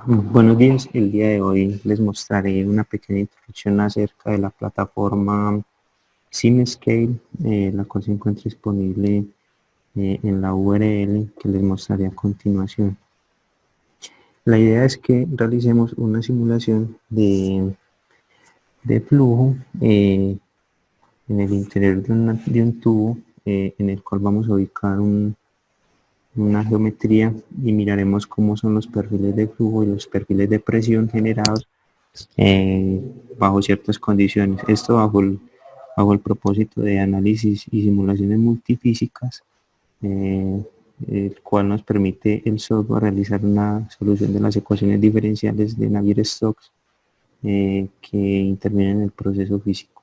Buenos días, el día de hoy les mostraré una pequeña introducción acerca de la plataforma SimScale, la cual se encuentra disponible en la URL que les mostraré a continuación. La idea es que realicemos una simulación de flujo en el interior de un tubo en el cual vamos a ubicar una geometría y miraremos cómo son los perfiles de flujo y los perfiles de presión generados eh, bajo ciertas condiciones. Esto bajo el propósito de análisis y simulaciones multifísicas, eh, el cual nos permite el software realizar una solución de las ecuaciones diferenciales de Navier-Stokes que intervienen en el proceso físico.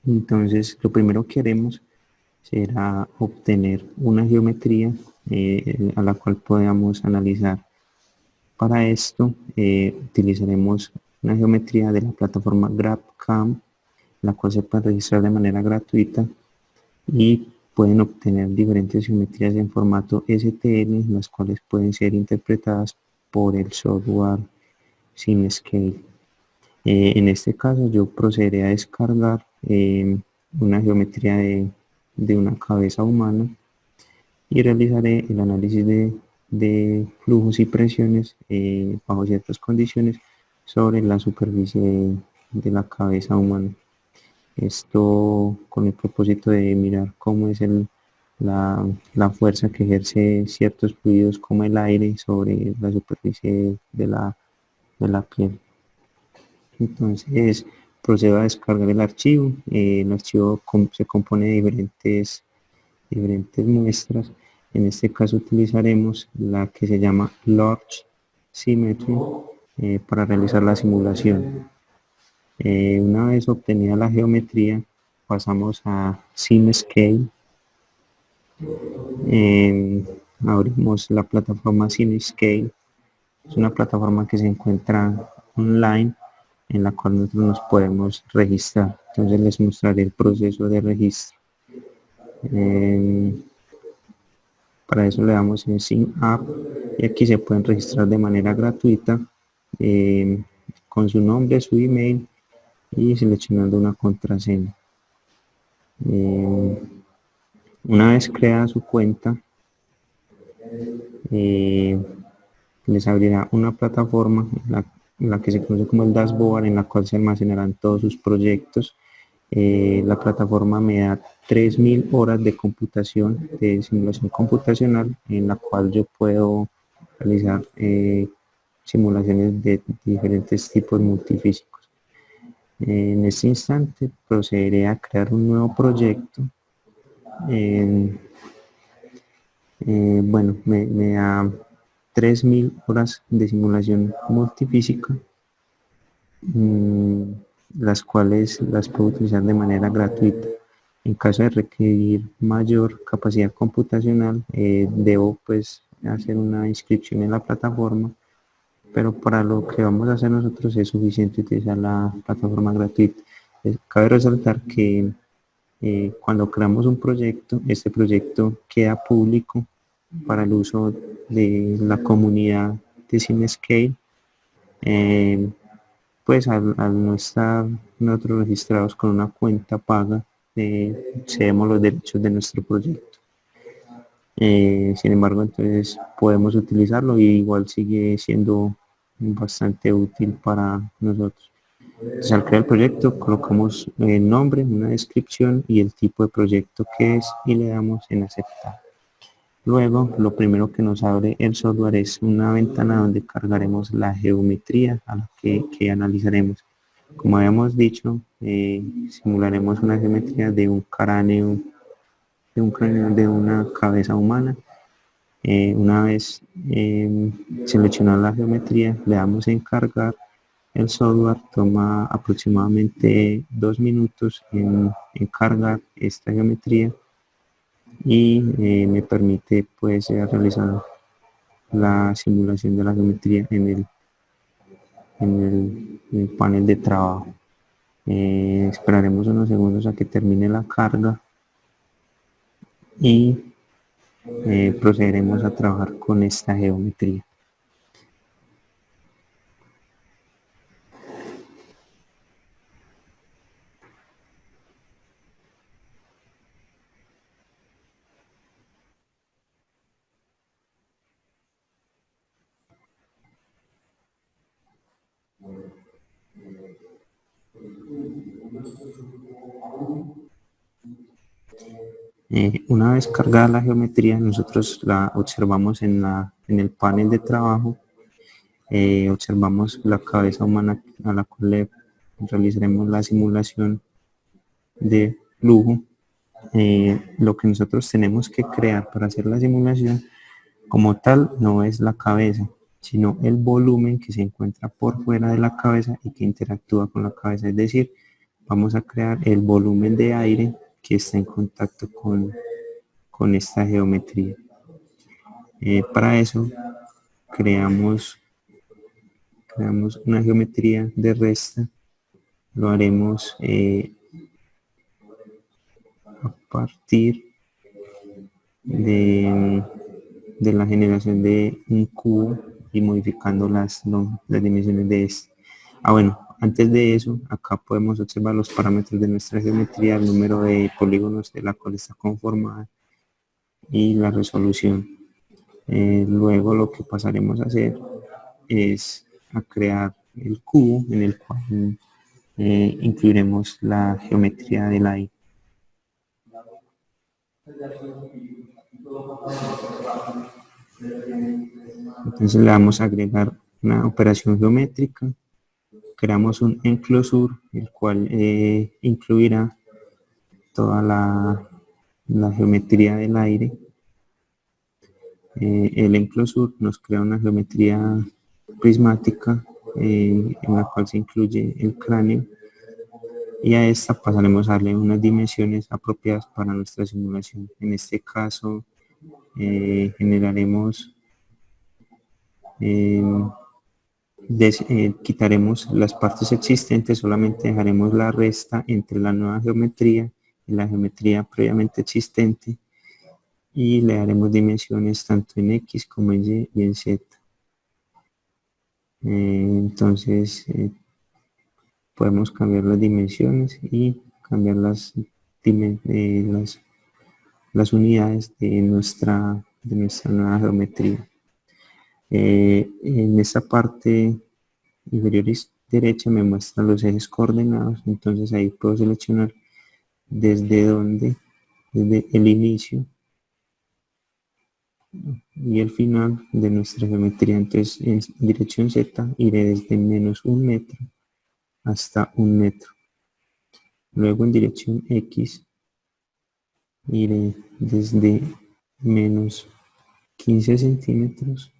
Entonces, lo primero que haremos será obtener una geometría a la cual podamos analizar. Para esto utilizaremos una geometría de la plataforma GraphCAM, la cual se puede registrar de manera gratuita y pueden obtener diferentes geometrías en formato STL, las cuales pueden ser interpretadas por el software SimScale. En este caso yo procederé a descargar una geometría de una cabeza humana y realizaré el análisis de flujos y presiones bajo ciertas condiciones sobre la superficie de la cabeza humana. Esto con el propósito de mirar cómo es la fuerza que ejerce ciertos fluidos como el aire sobre la superficie de la piel. Entonces procedo a descargar el archivo. El archivo se compone de diferentes muestras. En este caso utilizaremos la que se llama Large Symmetry para realizar la simulación. Una vez obtenida la geometría, pasamos a SimScale. Abrimos la plataforma SimScale. Es una plataforma que se encuentra online en la cual nosotros nos podemos registrar. Entonces les mostraré el proceso de registro. Para eso le damos en Sign Up y aquí se pueden registrar de manera gratuita con su nombre, su email y seleccionando una contraseña. Una vez creada su cuenta, les abrirá una plataforma en la que se conoce como el dashboard, en la cual se almacenarán todos sus proyectos. La plataforma me da 3000 horas de computación, de simulación computacional, en la cual yo puedo realizar simulaciones de diferentes tipos multifísicos. En este instante procederé a crear un nuevo proyecto. Bueno, me da 3000 horas de simulación multifísica, las cuales las puedo utilizar de manera gratuita. En caso de requerir mayor capacidad computacional, debo pues hacer una inscripción en la plataforma, pero para lo que vamos a hacer nosotros es suficiente utilizar la plataforma gratuita. Cabe resaltar que cuando creamos un proyecto, este proyecto queda público para el uso de la comunidad de SimScale. Pues al no estar nosotros registrados con una cuenta paga, cedemos los derechos de nuestro proyecto. Sin embargo, entonces podemos utilizarlo y igual sigue siendo bastante útil para nosotros. Entonces, al crear el proyecto colocamos el nombre, una descripción y el tipo de proyecto que es y le damos en aceptar. Luego, lo primero que nos abre el software es una ventana donde cargaremos la geometría a la que analizaremos. Como habíamos dicho, simularemos una geometría de un cráneo, de una cabeza humana. Una vez seleccionada la geometría, le damos en cargar. El software toma aproximadamente 2 minutos en cargar esta geometría y me permite pues realizar la simulación de la geometría en el panel de trabajo. Esperaremos unos segundos a que termine la carga y procederemos a trabajar con esta geometría. Una vez cargada la geometría, nosotros la observamos en el panel de trabajo. Observamos la cabeza humana a la cual le realizaremos la simulación de flujo. Lo que nosotros tenemos que crear para hacer la simulación como tal no es la cabeza, sino el volumen que se encuentra por fuera de la cabeza y que interactúa con la cabeza. Es decir, vamos a crear el volumen de aire que está en contacto con esta geometría. Para eso creamos una geometría de resta. Lo haremos a partir de la generación de un cubo y modificando las dimensiones de este. Bueno, antes de eso, acá podemos observar los parámetros de nuestra geometría, el número de polígonos de la cual está conformada y la resolución. Luego lo que pasaremos a hacer es a crear el cubo en el cual incluiremos la geometría del aire. Entonces le vamos a agregar una operación geométrica. Creamos un enclosure, el cual incluirá toda la geometría del aire. El enclosure nos crea una geometría prismática en la cual se incluye el cráneo, y a esta pasaremos a darle unas dimensiones apropiadas para nuestra simulación. En este caso generaremos quitaremos las partes existentes, solamente dejaremos la resta entre la nueva geometría y la geometría previamente existente, y le daremos dimensiones tanto en X como en Y y en Z. Entonces podemos cambiar las dimensiones y cambiar las unidades de nuestra nueva geometría. En esta parte inferior derecha me muestra los ejes coordenados, entonces ahí puedo seleccionar desde el inicio y el final de nuestra geometría. Entonces en dirección Z iré desde menos 1 metro hasta 1 metro. Luego en dirección X iré desde menos 15 centímetros,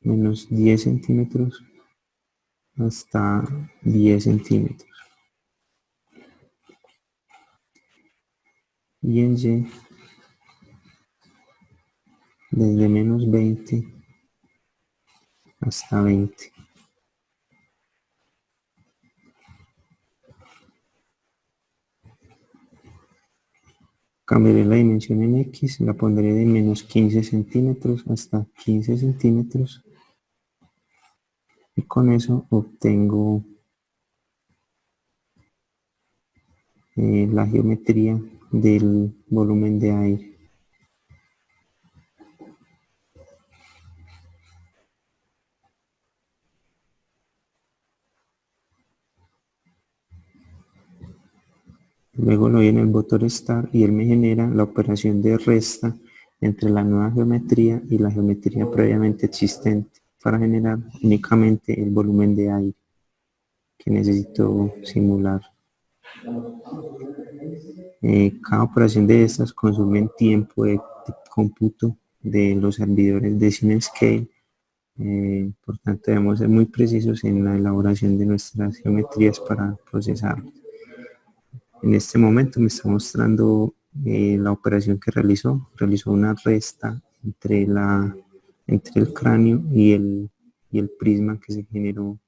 menos 10 centímetros hasta 10 centímetros. Y en Y desde menos 20 hasta 20. Cambiaré la dimensión en X, la pondré de menos 15 centímetros hasta 15 centímetros. Y con eso obtengo la geometría del volumen de aire. Luego lo doy en el botón Start y él me genera la operación de resta entre la nueva geometría y la geometría previamente existente para generar únicamente el volumen de aire que necesito simular. Cada operación de estas consume tiempo de cómputo de los servidores de CineScale. Por tanto, debemos ser muy precisos en la elaboración de nuestras geometrías para procesarlas. En este momento me está mostrando la operación que realizó una resta entre el cráneo y el prisma que se generó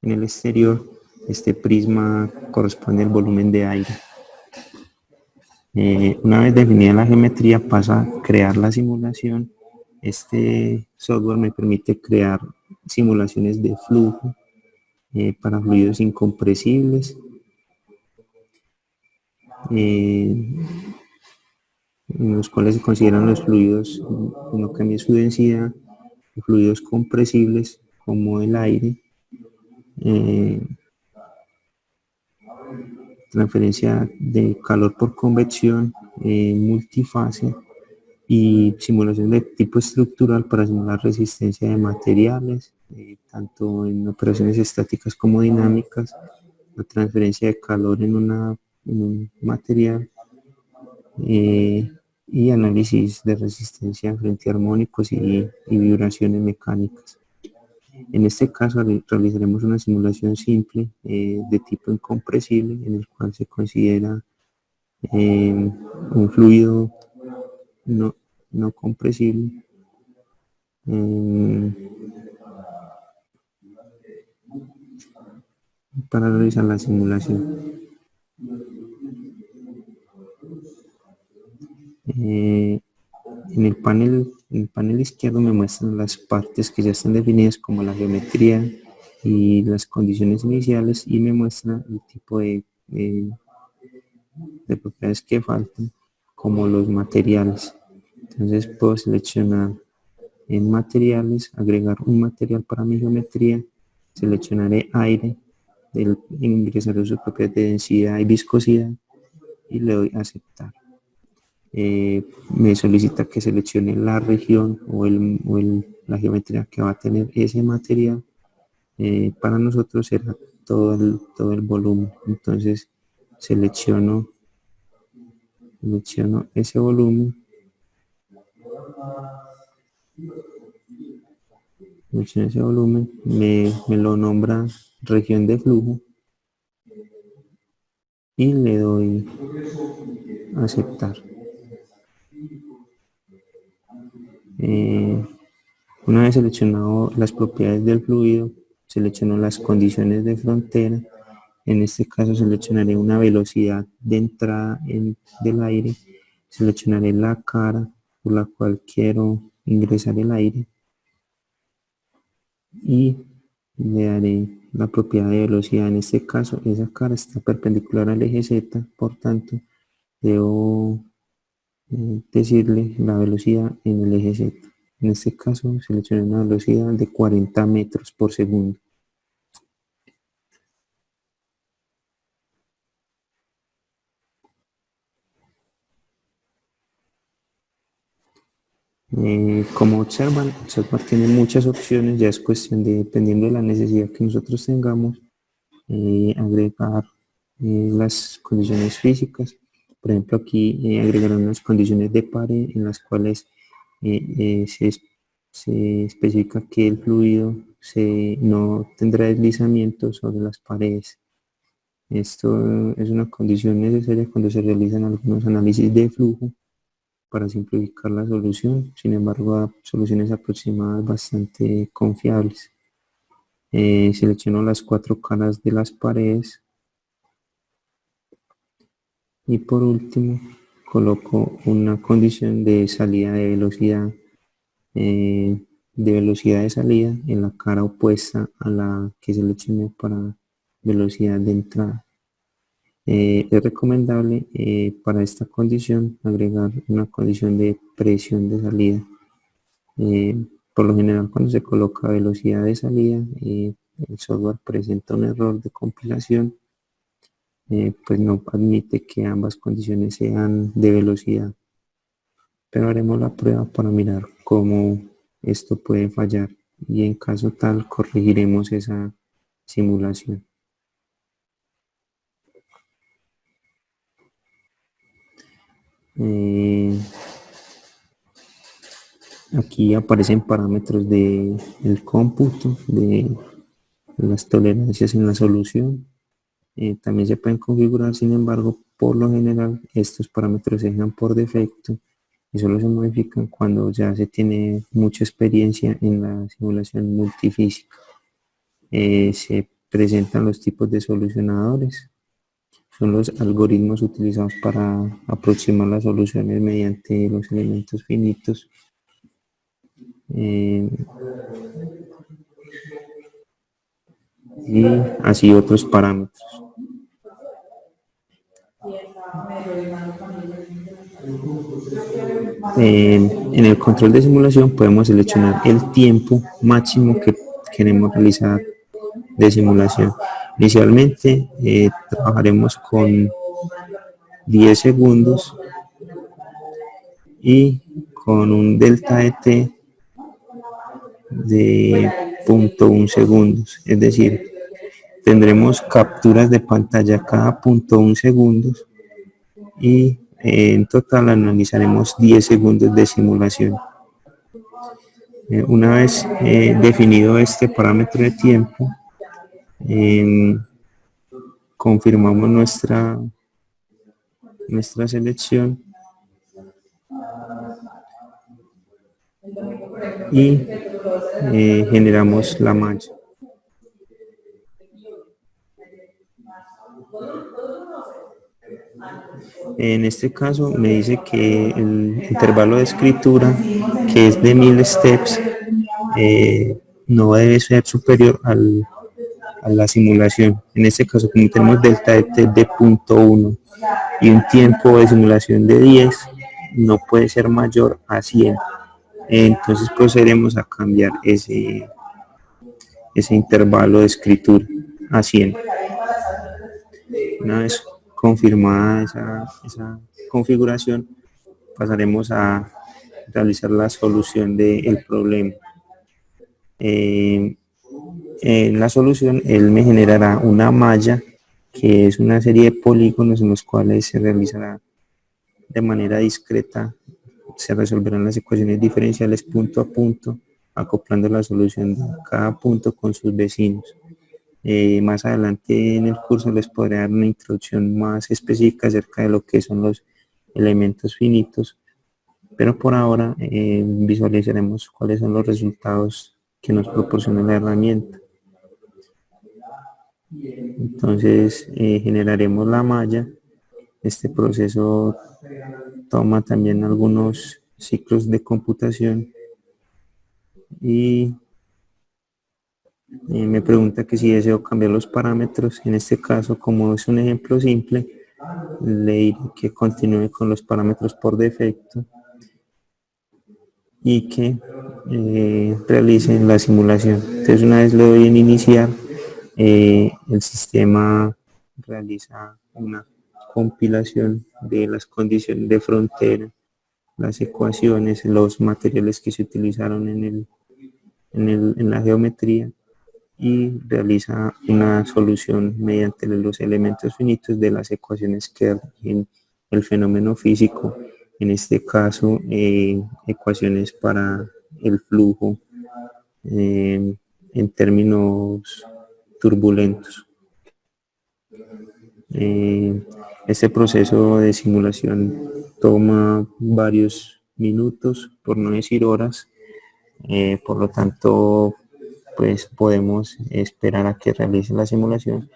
en el exterior. Este prisma corresponde al volumen de aire. Una vez definida la geometría, pasa a crear la simulación. Este software me permite crear simulaciones de flujo para fluidos incompresibles, en los cuales se consideran los fluidos, no cambia su densidad, fluidos compresibles como el aire, eh, transferencia de calor por convección, multifase y simulación de tipo estructural para simular resistencia de materiales, tanto en operaciones estáticas como dinámicas, la transferencia de calor en un material, y análisis de resistencia frente a armónicos y vibraciones mecánicas. En este caso realizaremos una simulación simple de tipo incompresible, en el cual se considera un fluido no compresible, para realizar la simulación. En el panel izquierdo me muestran las partes que ya están definidas, como la geometría y las condiciones iniciales, y me muestra el tipo de propiedades que faltan, como los materiales. Entonces puedo seleccionar en materiales, agregar un material para mi geometría, seleccionaré aire, ingresaré sus propiedades de densidad y viscosidad y le doy a aceptar. Me solicita que seleccione la región o la geometría que va a tener ese material. Para nosotros será todo el volumen. Entonces selecciono ese volumen, me lo nombra región de flujo y le doy a aceptar. Una vez seleccionado las propiedades del fluido, selecciono las condiciones de frontera. En este caso seleccionaré una velocidad de entrada del aire, seleccionaré la cara por la cual quiero ingresar el aire y le daré la propiedad de velocidad. En este caso esa cara está perpendicular al eje Z, por tanto debo decirle la velocidad en el eje Z. En este caso seleccioné una velocidad de 40 metros por segundo. Como observan, el software tiene muchas opciones, ya es cuestión de, dependiendo de la necesidad que nosotros tengamos, agregar las condiciones físicas. Por ejemplo, aquí agregarán unas condiciones de pared en las cuales se especifica que el fluido no tendrá deslizamiento sobre las paredes. Esto es una condición necesaria cuando se realizan algunos análisis de flujo para simplificar la solución. Sin embargo, da soluciones aproximadas bastante confiables. Selecciono las 4 caras de las paredes y por último coloco una condición de salida de velocidad, de salida en la cara opuesta a la que seleccioné para velocidad de entrada. Es recomendable para esta condición agregar una condición de presión de salida. Por lo general, cuando se coloca velocidad de salida, el software presenta un error de compilación, pues no admite que ambas condiciones sean de velocidad. Pero haremos la prueba para mirar cómo esto puede fallar y en caso tal corregiremos esa simulación. Aquí aparecen parámetros del cómputo de las tolerancias en la solución. También se pueden configurar, sin embargo, por lo general estos parámetros se dejan por defecto y solo se modifican cuando ya se tiene mucha experiencia en la simulación multifísica. Se presentan los tipos de solucionadores. Son los algoritmos utilizados para aproximar las soluciones mediante los elementos finitos. Y así otros parámetros. En el control de simulación podemos seleccionar el tiempo máximo que queremos realizar de simulación. Inicialmente trabajaremos con 10 segundos y con un delta de t de 0.1 segundos, es decir, tendremos capturas de pantalla cada 0.1 segundos y en total analizaremos 10 segundos de simulación. Una vez definido este parámetro de tiempo, confirmamos nuestra selección y generamos la malla. En este caso me dice que el intervalo de escritura, que es de 1000 steps, no debe ser superior a la simulación. En este caso, como tenemos delta de t de 0.1 y un tiempo de simulación de 10, no puede ser mayor a 100. Entonces procederemos a cambiar ese intervalo de escritura a 100. Una vez confirmada esa configuración, pasaremos a realizar la solución del problema. En la solución, él me generará una malla, que es una serie de polígonos en los cuales se realizará de manera discreta, se resolverán las ecuaciones diferenciales punto a punto, acoplando la solución de cada punto con sus vecinos. Más adelante en el curso les podré dar una introducción más específica acerca de lo que son los elementos finitos, pero por ahora visualizaremos cuáles son los resultados que nos proporciona la herramienta. Entonces generaremos la malla. Este proceso toma también algunos ciclos de computación y me pregunta que si deseo cambiar los parámetros. En este caso, como es un ejemplo simple, le diré que continúe con los parámetros por defecto y que realice la simulación. Entonces, una vez le doy en iniciar, el sistema realiza una compilación de las condiciones de frontera, las ecuaciones, los materiales que se utilizaron en la geometría, y realiza una solución mediante los elementos finitos de las ecuaciones que rigen el fenómeno físico, en este caso ecuaciones para el flujo en términos turbulentos. Este proceso de simulación toma varios minutos, por no decir horas, por lo tanto pues podemos esperar a que realice la simulación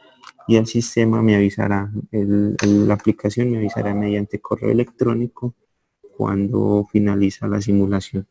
y el sistema me avisará, la aplicación me avisará mediante correo electrónico cuando finaliza la simulación.